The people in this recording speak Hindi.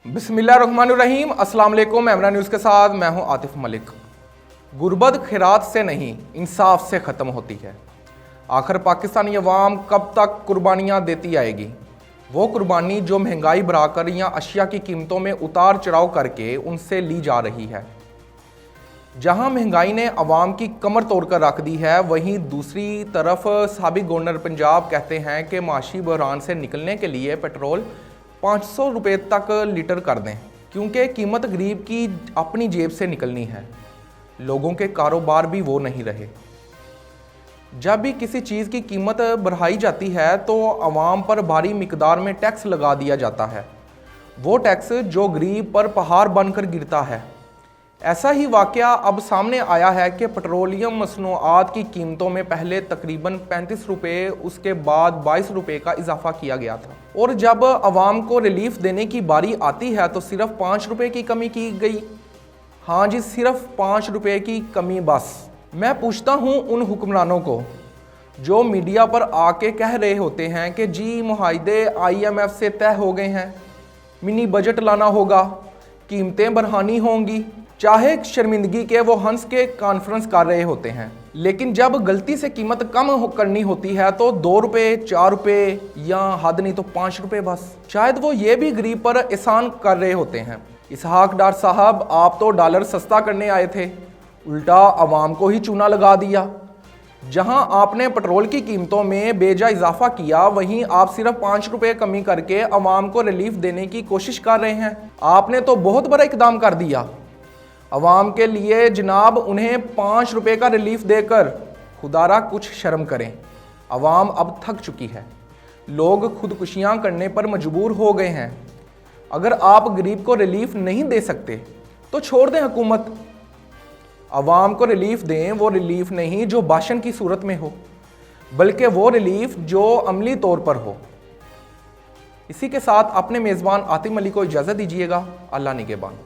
बिस्मिल्लाहिर्रहमानिर्रहीम, अस्सलाम वालेकुम। एमरा न्यूज़ के साथ मैं हूं आतिफ मलिक। गुर्बत खैरात से नहीं, इंसाफ से ख़त्म होती है। आखिर पाकिस्तानी अवाम कब तक कुर्बानियां देती आएगी? वो कुर्बानी जो महंगाई बढ़ाकर या अशिया की कीमतों में उतार चढ़ाव करके उनसे ली जा रही है। जहां महंगाई ने अवाम की कमर तोड़कर रख दी है, वहीं दूसरी तरफ साबिक गवर्नर पंजाब कहते हैं कि माशी बहरान से निकलने के लिए पेट्रोल 500 रुपये तक लीटर कर दें, क्योंकि कीमत गरीब की अपनी जेब से निकलनी है। लोगों के कारोबार भी वो नहीं रहे। जब भी किसी चीज़ की कीमत बढ़ाई जाती है तो आवाम पर भारी मिकदार में टैक्स लगा दिया जाता है, वो टैक्स जो गरीब पर पहाड़ बनकर गिरता है। ऐसा ही वाकया अब सामने आया है कि पेट्रोलियम मसनूआत की कीमतों में पहले तकरीबन 35 रुपये, उसके बाद 22 रुपये का इजाफा किया गया था, और जब आवाम को रिलीफ देने की बारी आती है तो सिर्फ 5 रुपये की कमी की गई। हाँ जी, सिर्फ 5 रुपये की कमी बस। मैं पूछता हूँ उन हुक्मरानों को जो मीडिया पर आके कह रहे होते हैं कि जी मुआहदे IMF से तय हो गए हैं, मिनी बजट लाना होगा, कीमतें बढ़ानी होंगी, चाहे शर्मिंदगी के वो हंस के कॉन्फ्रेंस कर रहे होते हैं, लेकिन जब गलती से कीमत कम करनी होती है तो 2 रुपये, 4 रुपये या हद नहीं तो 5 रुपये बस। शायद वो ये भी गरीब पर एहसान कर रहे होते हैं। इसहाक डार साहब, आप तो डॉलर सस्ता करने आए थे, उल्टा अवाम को ही चूना लगा दिया। जहां आपने पेट्रोल की कीमतों में बेजा इजाफा किया, वहीं आप सिर्फ 5 रुपये कमी करके अवाम को रिलीफ देने की कोशिश कर रहे हैं। आपने तो बहुत बड़ा इकदाम कर दिया अवाम के लिए जनाब। उन्हें 5 रुपये का रिलीफ देकर खुदारा कुछ शर्म करें। अवाम अब थक चुकी है, लोग खुदकुशियां करने पर मजबूर हो गए हैं। अगर आप गरीब को रिलीफ नहीं दे सकते तो छोड़ दें हुकूमत, अवाम को रिलीफ दें। वो रिलीफ नहीं जो भाषण की सूरत में हो, बल्कि वो रिलीफ जो अमली तौर पर हो। इसी के साथ अपने मेज़बान आतिफ मलिक को इजाज़त दीजिएगा। अल्लाह निगहबान।